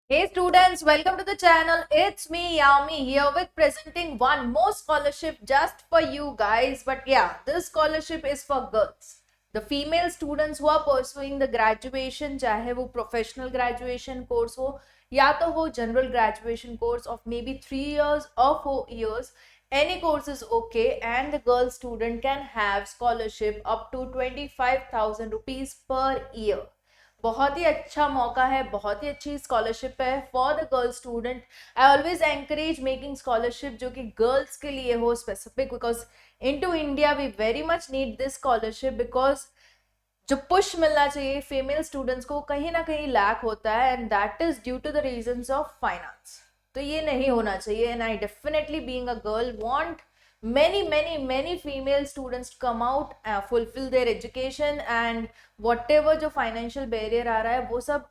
Hey students, welcome to the channel. It's me Yami here with presenting one more scholarship just for you guys. But yeah, this scholarship is for girls. The female students who are pursuing the graduation, चाहे वो professional graduation course हो या तो हो general graduation course of maybe 3 years or 4 years, any course is okay, and the girl student can have scholarship up to 25,000 rupees per year. बहुत ही अच्छा मौका है, बहुत ही अच्छी स्कॉलरशिप है for the girl student. I always encourage making scholarship जो कि girls के लिए हो specific, because in to India we very much need this scholarship, because जो पुश मिलना चाहिए फीमेल स्टूडेंट्स को कहीं ना कहीं लैक होता है, and that is due to the reasons of finance. तो ये नहीं होना चाहिए, and I definitely being a girl want many female students to come out, fulfill their education, and whatever जो financial barrier आ रहा है वो सब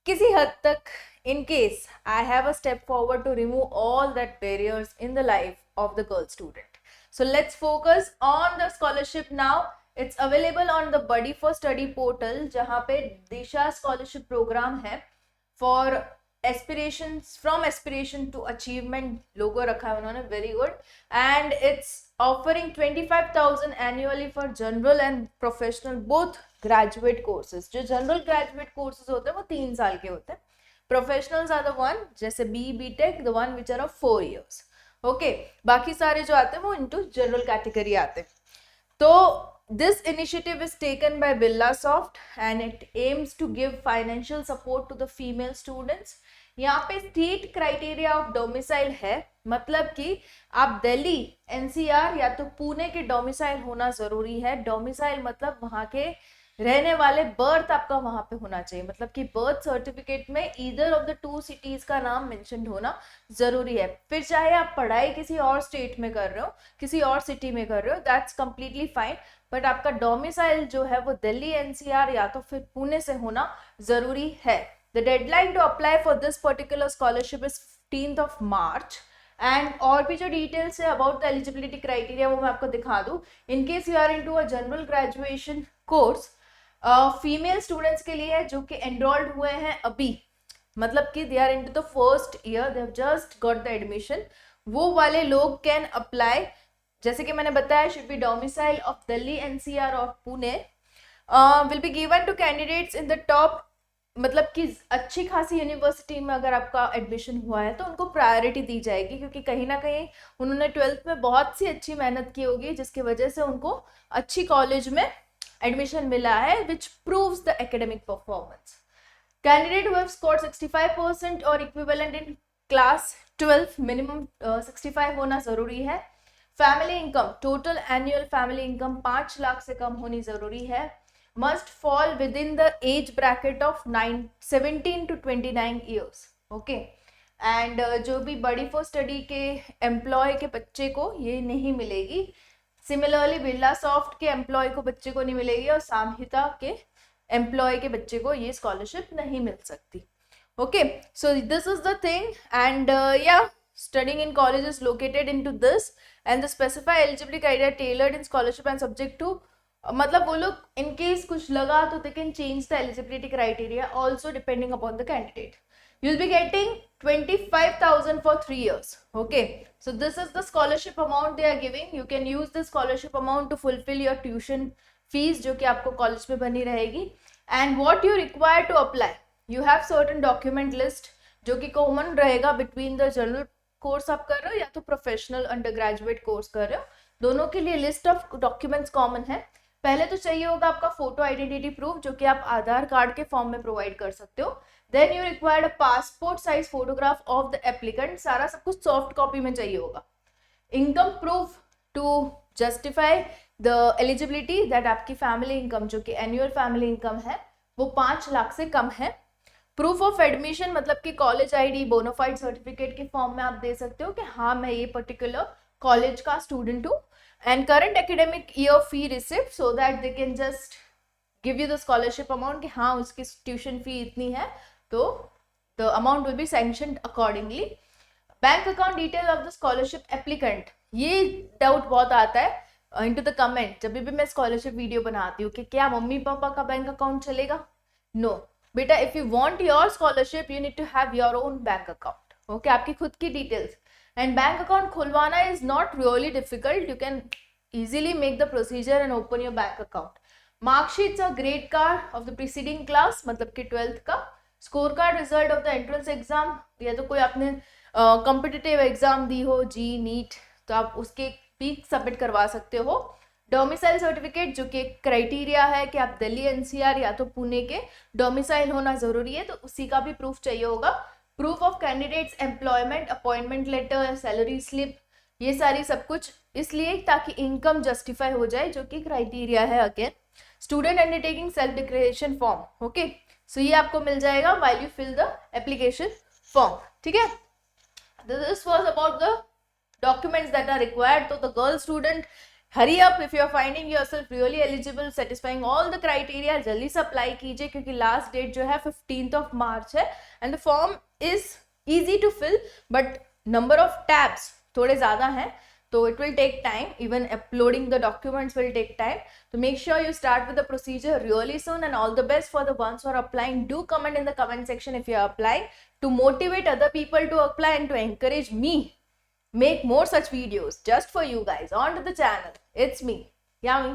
किसी हद तक, in case I have a step forward to remove all that barriers in the life of the girl student. So let's focus on the scholarship now. It's available on the Buddy for Study portal, जहाँ पे दिशा scholarship program है for aspirations, from aspiration to achievement logo रखा है उन्होंने, very good. And it's offering 25,000 annually for general and professional both graduate courses. जो general graduate courses होते हैं वो 3 साल के होते हैं. Professionals are the one जैसे B Tech, the one which are of 4 years. Okay, बाकी सारे जो आते हैं वो into general category आते हैं. तो this initiative is taken by Birlasoft and it aims to give financial support to the female students. यहाँ पे स्टेट क्राइटेरिया ऑफ डोमिसाइल है, मतलब कि आप दिल्ली एनसीआर या तो पुणे के डोमिसाइल होना जरूरी है. डोमिसाइल मतलब वहां के रहने वाले, बर्थ आपका वहां पे होना चाहिए, मतलब कि बर्थ सर्टिफिकेट में ईदर ऑफ द 2 सिटीज का नाम मेंशन होना जरूरी है. फिर चाहे आप पढ़ाई किसी और स्टेट में कर रहे हो, किसी और सिटी में कर रहे हो, दैट्स कंप्लीटली फाइन, बट आपका डोमिसाइल जो है वो दिल्ली एनसीआर या तो फिर पुणे से होना जरूरी है. The deadline to apply for this particular scholarship is 15th of March. And और भी जो डिटेल्स है अबाउट द एलिजिबिलिटी क्राइटेरिया वो मैं आपको दिखा दूं. In case you are into a general graduation course, female students के लिए है जो कि एनरोल्ड हुए हैं अभी, मतलब कि they are into the first year, they have just got the admission, वो वाले लोग कैन अप्लाई. जैसे कि मैंने बताया, should be domicile of Delhi NCR और Pune. Will be given to candidates in the top, मतलब कि अच्छी खासी यूनिवर्सिटी में अगर आपका एडमिशन हुआ है तो उनको प्रायोरिटी दी जाएगी, क्योंकि कहीं ना कहीं उन्होंने 12th में बहुत सी अच्छी मेहनत की होगी जिसकी वजह से उनको अच्छी कॉलेज में एडमिशन मिला है, which proves the academic performance. Candidate who have scored 65% और इक्विवेलेंट इन क्लास 12 मिनिमम 65 होना जरूरी है. Family income, total annual family income 5 lakh से कम होनी जरूरी है. must fall within the age bracket of 17 to 29 years. Okay, and जो भी बड़ी फॉर स्टडी के एम्प्लॉय के बच्चे को ये नहीं मिलेगी. सिमिलरली बिरला सॉफ्ट के एम्प्लॉय को बच्चे को नहीं मिलेगी, और सामहिता के एम्प्लॉय के बच्चे को ये स्कॉलरशिप नहीं मिल सकती. Okay, so this is the thing, and या studying in colleges located into this, and the specify eligibility criteria tailored in scholarship and subject to, मतलब वो लोग इन केस कुछ लगा तो they can change the eligibility criteria also depending upon the candidate. You will be getting 25,000 for 3 years. Okay, so this is the scholarship amount they are giving. You can use the scholarship amount to fulfil your tuition fees जो कि आपको college में बनी रहेगी. And what you require to apply, you have certain document list जो कि common रहेगा between the general course आप कर रहे हो या तो प्रोफेशनल अंडर ग्रेजुएट कोर्स कर रहे हो, दोनों के लिए लिस्ट ऑफ डॉक्यूमेंट्स कॉमन है. पहले तो चाहिए होगा आपका फोटो आइडेंटिटी प्रूफ जो कि आप आधार कार्ड के फॉर्म में प्रोवाइड कर सकते हो. Then you required a passport size photograph of the applicant, सारा सब कुछ सॉफ्ट कॉपी में चाहिए होगा. Income proof to justify the eligibility, that आपकी फैमिली इनकम जो कि एनुअल फैमिली इनकम है वो 5 लाख से कम है. प्रूफ ऑफ एडमिशन, मतलब कि कॉलेज आईडी, बोनाफाइड सर्टिफिकेट के फॉर्म में आप दे सकते हो कि हाँ मैं ये पर्टिकुलर कॉलेज का स्टूडेंट हूँ. And current academic year fee receipt, so that they can just give you the scholarship amount कि हाँ उसकी tuition fee इतनी है, तो the amount will be sanctioned accordingly. Bank account detail of the scholarship applicant, ये doubt बहुत आता है into the comment जब भी मैं scholarship video बनाती हूँ कि क्या मम्मी पापा का बैंक अकाउंट चलेगा. No, बेटा if you want your scholarship you need to have your own bank account, okay, आपकी खुद की डिटेल्स। एंड बैंक अकाउंट खुलवाना is not really difficult, you can easily make the procedure and open your bank account. Marksheets or grade card of the preceding class, मतलब कि 12th का, score card result of the entrance exam, या तो कोई आपने competitive exam दी हो जी NEET, तो आप उसके भी सबमिट करवा सकते हो। डोमिसाइल सर्टिफिकेट जो कि क्राइटेरिया है कि आप दिल्ली एनसीआर या तो पुणे के डोमिसाइल होना जरूरी है, तो उसी का भी प्रूफ चाहिए होगा। Proof of candidates employment, appointment letter, salary slip, ये सारी सब कुछ इसलिए ताकि इनकम जस्टिफाई हो जाए, जो कि क्राइटेरिया है again. Student undertaking self declaration form, okay, so ये आपको मिल जाएगा while you fill the application form, ठीक है। This was about the documents that are required. So the girl student, hurry up if you are finding yourself really eligible, satisfying all the criteria, जल्दी से apply कीजिए क्योंकि last date जो है 15th of March है। And the form is easy to fill but number of tabs थोड़े ज़्यादा हैं, तो it will take time, even uploading the documents will take time, so make sure you start with the procedure really soon, and all the best for the ones who are applying. Do comment in the comment section if you are applying, to motivate other people to apply and to encourage me make more such videos just for you guys onto the channel. It's me, Yami.